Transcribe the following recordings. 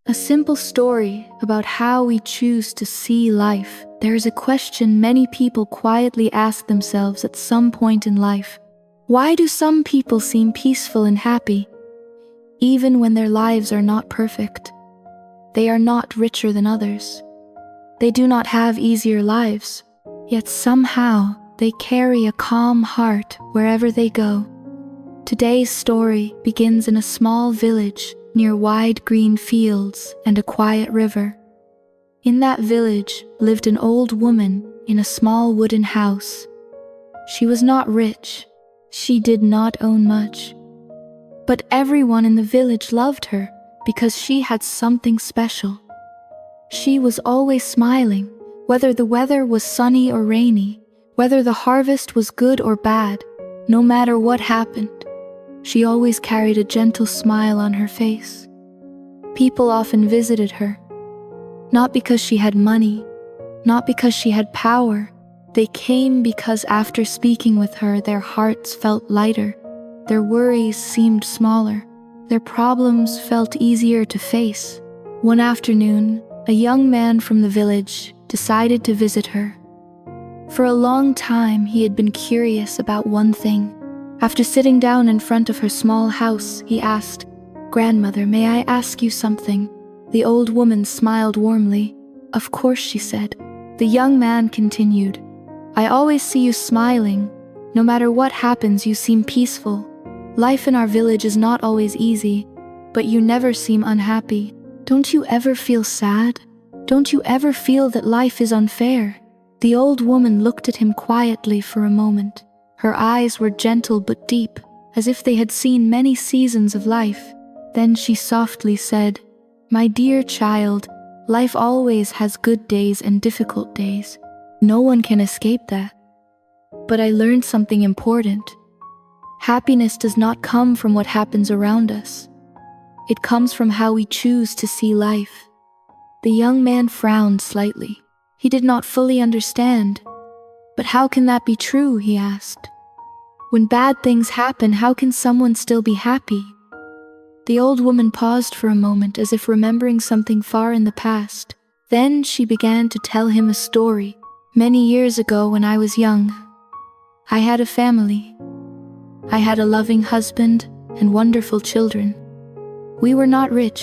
A simple story about how we choose to see life. There is a question many people quietly ask themselves at some point in life. Why do some people seem peaceful and happy, even when their lives are not perfect? They are not richer than others. They do not have easier lives, yet somehow they carry a calm heart wherever they go. Today's story begins in a small village near wide green fields and a quiet river. In that village lived an old woman in a small wooden house. She was not rich. She did not own much. But everyone in the village loved her because she had something special. She was always smiling, whether the weather was sunny or rainy, whether the harvest was good or bad, no matter what happened. She always carried a gentle smile on her face. People often visited her, not because she had money, not because she had power. They came because after speaking with her, their hearts felt lighter, their worries seemed smaller, their problems felt easier to face. One afternoon, a young man from the village decided to visit her. For a long time, he had been curious about one thing. After sitting down in front of her small house, he asked, "Grandmother, may I ask you something?" The old woman smiled warmly. "Of course," she said. The young man continued, "I always see you smiling. No matter what happens, you seem peaceful. Life in our village is not always easy, but you never seem unhappy. Don't you ever feel sad? Don't you ever feel that life is unfair?" The old woman looked at him quietly for a moment. Her eyes were gentle but deep, as if they had seen many seasons of life. Then she softly said, "My dear child, life always has good days and difficult days. No one can escape that. But I learned something important. Happiness does not come from what happens around us. It comes from how we choose to see life." The young man frowned slightly. He did not fully understand. "But how can that be true?" he asked. "When bad things happen, how can someone still be happy?" The old woman paused for a moment as if remembering something far in the past. Then she began to tell him a story. "Many years ago when I was young, I had a family. I had a loving husband and wonderful children. We were not rich,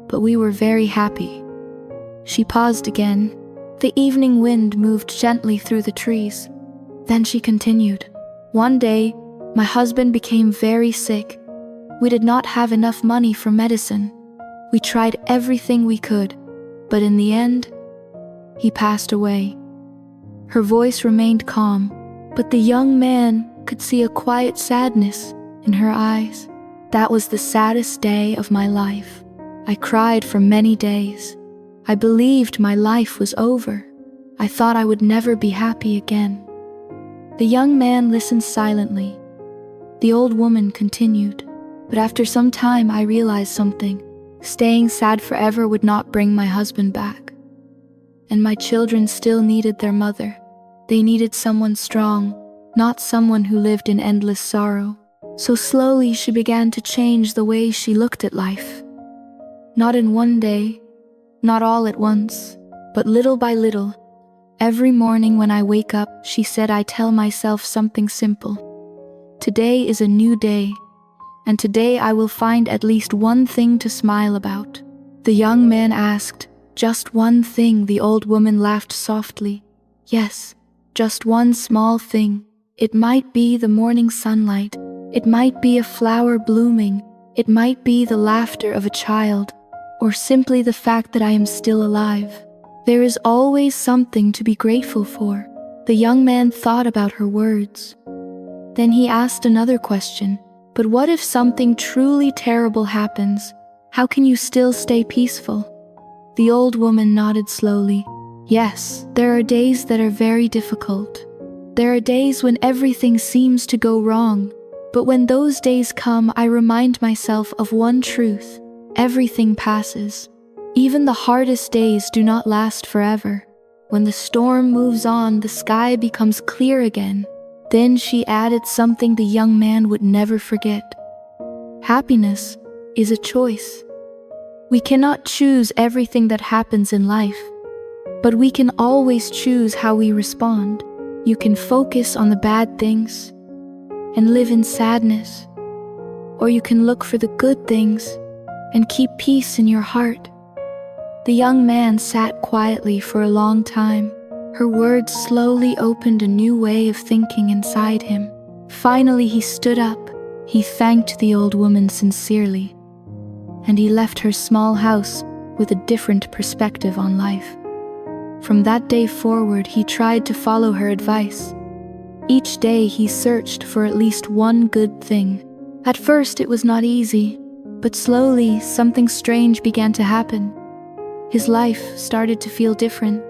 but we were very happy." She paused again. The evening wind moved gently through the trees. Then she continued, "One day, my husband became very sick. We did not have enough money for medicine. We tried everything we could, but in the end, he passed away." Her voice remained calm, but the young man could see a quiet sadness in her eyes. "That was the saddest day of my life. I cried for many days. I believed my life was over. I thought I would never be happy again." The young man listened silently. The old woman continued, "But after some time I realized something. Staying sad forever would not bring my husband back. And my children still needed their mother. They needed someone strong, not someone who lived in endless sorrow." So slowly she began to change the way she looked at life. Not in one day, not all at once, but little by little. Every morning when I wake up, she said, I tell myself something simple. Today is a new day, and today I will find at least one thing to smile about. The young man asked, "Just one thing?" The old woman laughed softly. "Yes, just one small thing. It might be the morning sunlight. It might be a flower blooming. It might be the laughter of a child, or simply the fact that I am still alive. There is always something to be grateful for." The young man thought about her words. Then he asked another question. "But what if something truly terrible happens? How can you still stay peaceful?" The old woman nodded slowly. "Yes, there are days that are very difficult. There are days when everything seems to go wrong. But when those days come, I remind myself of one truth. Everything passes. Even the hardest days do not last forever. When the storm moves on, the sky becomes clear again." Then she added something the young man would never forget. "Happiness is a choice. We cannot choose everything that happens in life, but we can always choose how we respond. You can focus on the bad things and live in sadness, or you can look for the good things and keep peace in your heart. The young man sat quietly for a long time. Her words slowly opened a new way of thinking inside him. Finally, he stood up. He thanked the old woman sincerely, and he left her small house with a different perspective on life. From that day forward, he tried to follow her advice. Each day he searched for at least one good thing. At first it was not easy, but slowly something strange began to happen. His life started to feel different,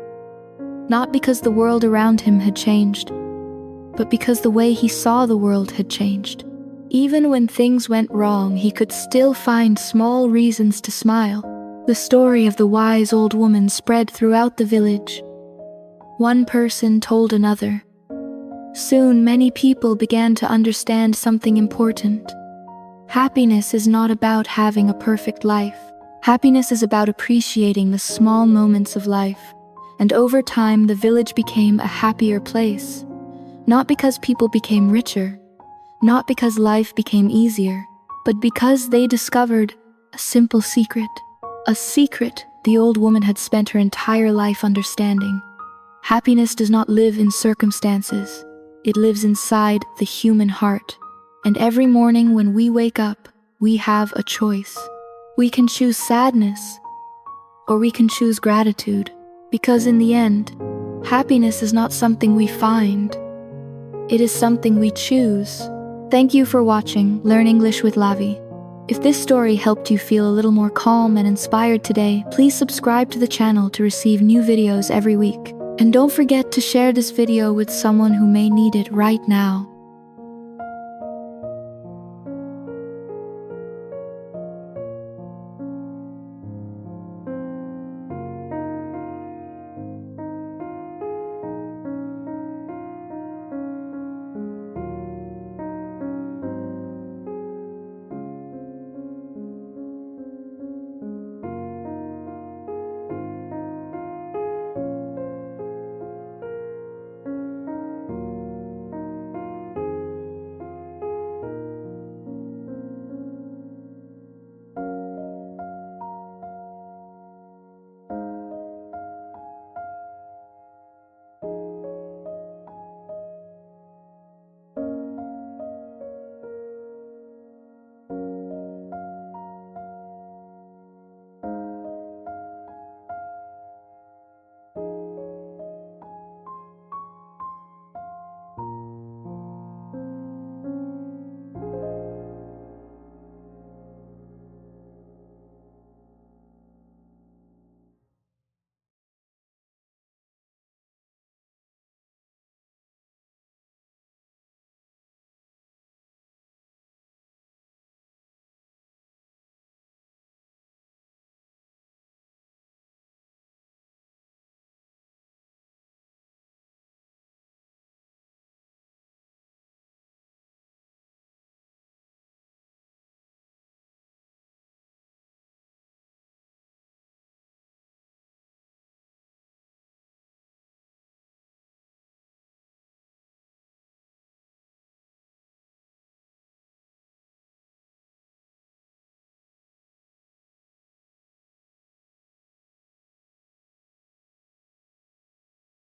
not because the world around him had changed, but because the way he saw the world had changed. Even when things went wrong, he could still find small reasons to smile. The story of the wise old woman spread throughout the village. One person told another. Soon many people began to understand something important. Happiness is not about having a perfect life. Happiness is about appreciating the small moments of life. And over time, the village became a happier place. Not because people became richer, not because life became easier, but because they discovered a simple secret. A secret the old woman had spent her entire life understanding. Happiness does not live in circumstances. It lives inside the human heart. And every morning when we wake up, we have a choice. We can choose sadness, or we can choose gratitude. Because in the end, happiness is not something we find. It is something we choose. Thank you for watching Learn English with Lavi. If this story helped you feel a little more calm and inspired today, please subscribe to the channel to receive new videos every week. And don't forget to share this video with someone who may need it right now.